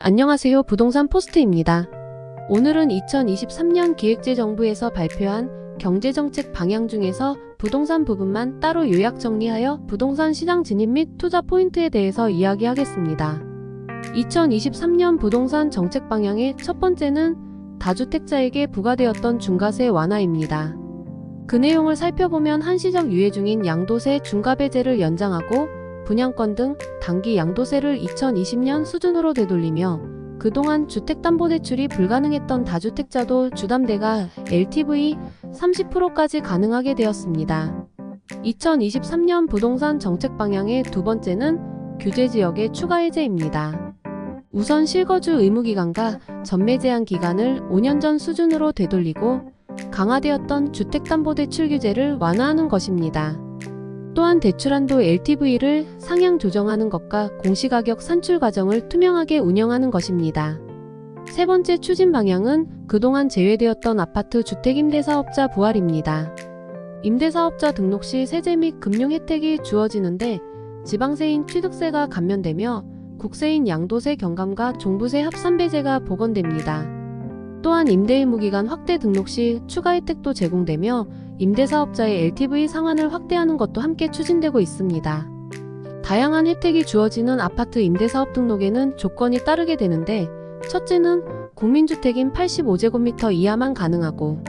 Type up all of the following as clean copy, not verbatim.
안녕하세요. 부동산 포스트입니다. 오늘은 2023년 기획재정부에서 발표한 경제정책 방향 중에서 부동산 부분만 따로 요약 정리하여 부동산 시장 진입 및 투자 포인트에 대해서 이야기하겠습니다. 2023년 부동산 정책 방향의 첫 번째는 다주택자에게 부과되었던 중과세 완화입니다. 그 내용을 살펴보면 한시적 유예 중인 양도세 중과배제를 연장하고 분양권 등 단기 양도세를 2020년 수준으로 되돌리며 그동안 주택담보대출이 불가능했던 다주택자도 주담대가 LTV 30%까지 가능하게 되었습니다. 2023년 부동산 정책 방향의 두 번째는 규제지역의 추가 해제입니다. 우선 실거주 의무기간과 전매 제한 기간을 5년 전 수준으로 되돌리고 강화되었던 주택담보대출 규제를 완화하는 것입니다. 또한 대출한도 LTV를 상향 조정하는 것과 공시가격 산출 과정을 투명하게 운영하는 것입니다. 세 번째 추진 방향은 그동안 제외되었던 아파트 주택임대사업자 부활입니다. 임대사업자 등록 시 세제 및 금융 혜택이 주어지는데 지방세인 취득세가 감면되며 국세인 양도세 경감과 종부세 합산배제가 복원됩니다. 또한 임대의무기간 확대 등록 시 추가 혜택도 제공되며 임대사업자의 LTV 상한을 확대하는 것도 함께 추진되고 있습니다. 다양한 혜택이 주어지는 아파트 임대사업 등록에는 조건이 따르게 되는데 첫째는 국민주택인 85제곱미터 이하만 가능하고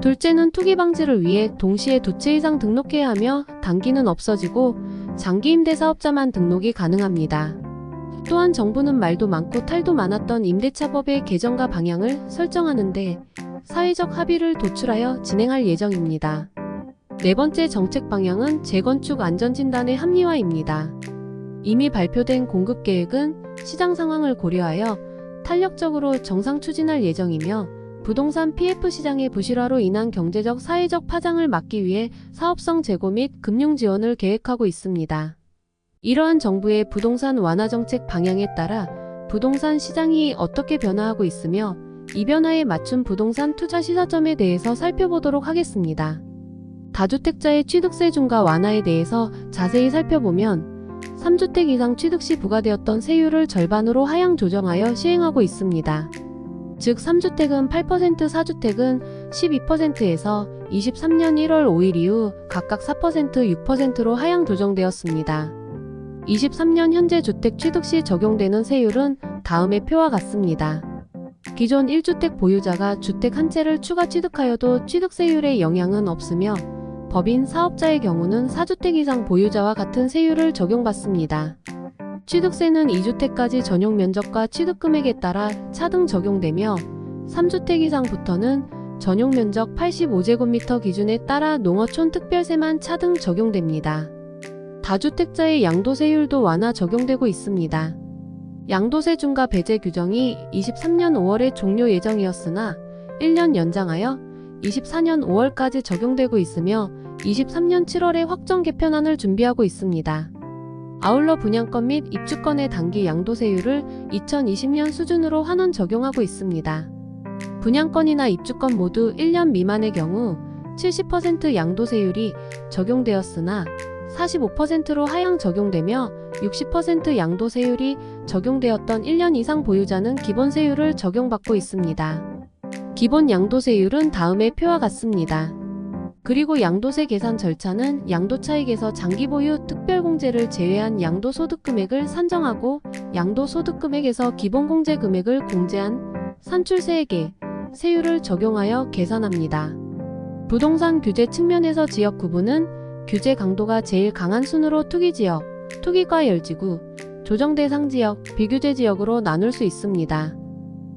둘째는 투기 방지를 위해 동시에 2채 이상 등록해야 하며 단기는 없어지고 장기 임대사업자만 등록이 가능합니다. 또한 정부는 말도 많고 탈도 많았던 임대차법의 개정과 방향을 설정하는데 사회적 합의를 도출하여 진행할 예정입니다. 네 번째 정책 방향은 재건축 안전진단의 합리화입니다. 이미 발표된 공급계획은 시장 상황을 고려하여 탄력적으로 정상 추진할 예정이며 부동산 PF 시장의 부실화로 인한 경제적 사회적 파장을 막기 위해 사업성 재고 및 금융 지원을 계획하고 있습니다. 이러한 정부의 부동산 완화 정책 방향에 따라 부동산 시장이 어떻게 변화하고 있으며 이 변화에 맞춘 부동산 투자 시사점에 대해서 살펴보도록 하겠습니다. 다주택자의 취득세 중과 완화에 대해서 자세히 살펴보면 3주택 이상 취득 시 부과되었던 세율을 절반으로 하향 조정하여 시행하고 있습니다. 즉 3주택은 8%, 4주택은 12%에서 23년 1월 5일 이후 각각 4%, 6%로 하향 조정되었습니다. 23년 현재 주택 취득 시 적용되는 세율은 다음의 표와 같습니다. 기존 1주택 보유자가 주택 한 채를 추가 취득하여도 취득세율에 영향은 없으며 법인 사업자의 경우는 4주택 이상 보유자와 같은 세율을 적용받습니다. 취득세는 2주택까지 전용 면적과 취득금액에 따라 차등 적용되며 3주택 이상부터는 전용 면적 85제곱미터 기준에 따라 농어촌 특별세만 차등 적용됩니다. 다주택자의 양도세율도 완화 적용되고 있습니다. 양도세 중과 배제 규정이 23년 5월에 종료 예정이었으나 1년 연장하여 24년 5월까지 적용되고 있으며 23년 7월에 확정 개편안을 준비하고 있습니다. 아울러 분양권 및 입주권의 단기 양도세율을 2020년 수준으로 환원 적용하고 있습니다. 분양권이나 입주권 모두 1년 미만의 경우 70% 양도세율이 적용되었으나 45%로 하향 적용되며 60% 양도세율이 적용되었던 1년 이상 보유자는 기본세율을 적용받고 있습니다. 기본 양도세율은 다음의 표와 같습니다. 그리고 양도세 계산 절차는 양도차익에서 장기보유 특별공제를 제외한 양도소득금액을 산정하고 양도소득금액에서 기본공제 금액을 공제한 산출세액에 세율을 적용하여 계산합니다. 부동산 규제 측면에서 지역 구분은 규제 강도가 제일 강한 순으로 투기지역, 투기과열지구, 조정대상지역, 비규제지역으로 나눌 수 있습니다.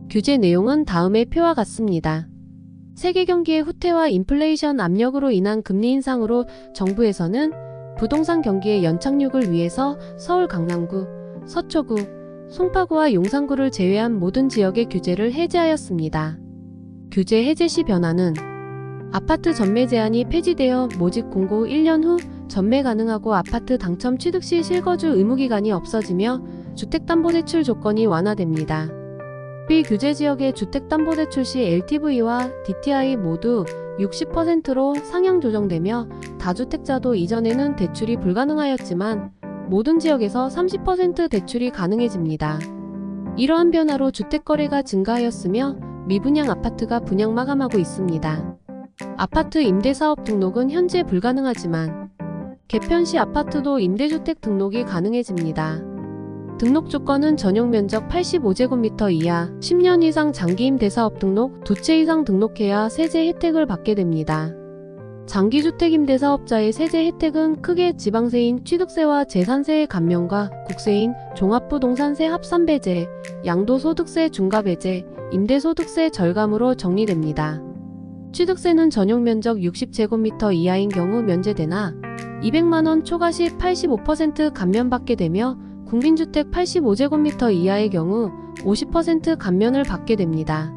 규제 내용은 다음의 표와 같습니다. 세계 경기의 후퇴와 인플레이션 압력으로 인한 금리 인상으로 정부에서는 부동산 경기의 연착륙을 위해서 서울 강남구, 서초구, 송파구와 용산구를 제외한 모든 지역의 규제를 해제하였습니다. 규제 해제 시 변화는 아파트 전매 제한이 폐지되어 모집 공고 1년 후 전매 가능하고 아파트 당첨 취득 시 실거주 의무기간이 없어지며 주택담보대출 조건이 완화됩니다. 비규제지역의 주택담보대출 시 LTV와 DTI 모두 60%로 상향 조정되며 다주택자도 이전에는 대출이 불가능하였지만 모든 지역에서 30% 대출이 가능해집니다. 이러한 변화로 주택 거래가 증가하였으며 미분양 아파트가 분양 마감하고 있습니다. 아파트 임대사업 등록은 현재 불가능하지만 개편 시 아파트도 임대주택 등록이 가능해집니다. 등록 조건은 전용 면적 85제곱미터 이하, 10년 이상 장기 임대사업 등록, 2채 이상 등록해야 세제 혜택을 받게 됩니다. 장기주택 임대사업자의 세제 혜택은 크게 지방세인 취득세와 재산세의 감면과 국세인 종합부동산세 합산배제, 양도소득세 중과배제, 임대소득세 절감으로 정리됩니다. 취득세는 전용 면적 60제곱미터 이하인 경우 면제되나 200만원 초과 시 85% 감면받게 되며 국민주택 85제곱미터 이하의 경우 50% 감면을 받게 됩니다.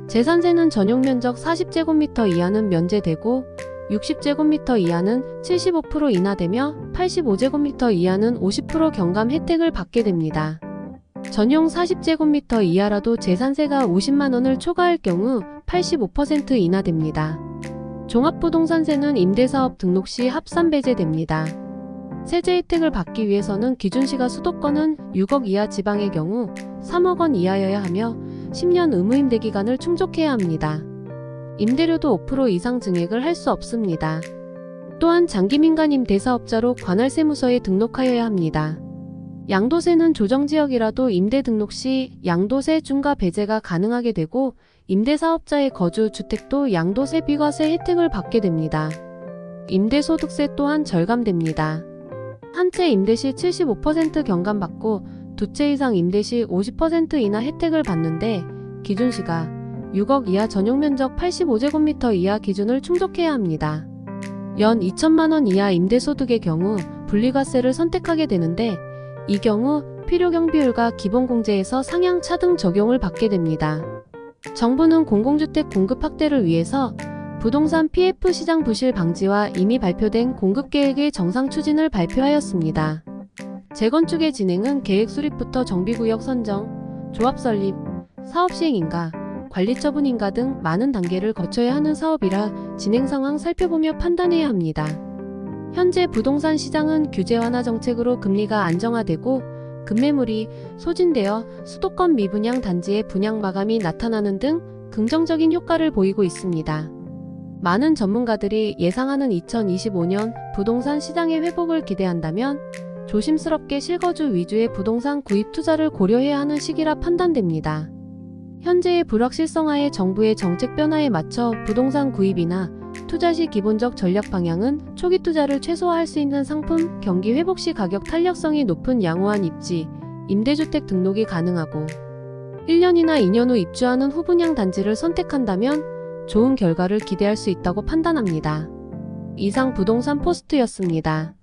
재산세는 전용 면적 40제곱미터 이하는 면제되고 60제곱미터 이하는 75% 인하되며 85제곱미터 이하는 50% 경감 혜택을 받게 됩니다. 전용 40제곱미터 이하라도 재산세가 50만원을 초과할 경우 85% 인하됩니다. 종합부동산세는 임대사업 등록 시 합산배제됩니다. 세제 혜택을 받기 위해서는 기준시가 수도권은 6억 이하 지방의 경우 3억원 이하여야 하며 10년 의무임대 기간을 충족해야 합니다. 임대료도 5% 이상 증액을 할 수 없습니다. 또한 장기민간 임대사업자로 관할세무서에 등록하여야 합니다. 양도세는 조정지역이라도 임대 등록 시 양도세 중과 배제가 가능하게 되고 임대사업자의 거주 주택도 양도세 비과세 혜택을 받게 됩니다. 임대소득세 또한 절감됩니다. 한 채 임대 시 75% 경감받고 2채 이상 임대 시 50% 인하 혜택을 받는데 기준시가 6억 이하 전용면적 85제곱미터 이하 기준을 충족해야 합니다. 연 2천만원 이하 임대소득의 경우 분리과세를 선택하게 되는데 이 경우 필요경비율과 기본공제에서 상향 차등 적용을 받게 됩니다. 정부는 공공주택 공급 확대를 위해서 부동산 PF 시장 부실 방지와 이미 발표된 공급계획의 정상 추진을 발표하였습니다. 재건축의 진행은 계획 수립부터 정비구역 선정, 조합 설립, 사업 시행인가, 관리 처분인가 등 많은 단계를 거쳐야 하는 사업이라 진행 상황 살펴보며 판단해야 합니다. 현재 부동산 시장은 규제 완화 정책으로 금리가 안정화되고 급매물이 소진되어 수도권 미분양 단지의 분양 마감이 나타나는 등 긍정적인 효과를 보이고 있습니다. 많은 전문가들이 예상하는 2025년 부동산 시장의 회복을 기대한다면 조심스럽게 실거주 위주의 부동산 구입 투자를 고려해야 하는 시기라 판단됩니다. 현재의 불확실성하에 정부의 정책 변화에 맞춰 부동산 구입이나 투자 시 기본적 전략 방향은 초기 투자를 최소화할 수 있는 상품, 경기 회복 시 가격 탄력성이 높은 양호한 입지, 임대주택 등록이 가능하고 1년이나 2년 후 입주하는 후분양 단지를 선택한다면 좋은 결과를 기대할 수 있다고 판단합니다. 이상 부동산 포스트였습니다.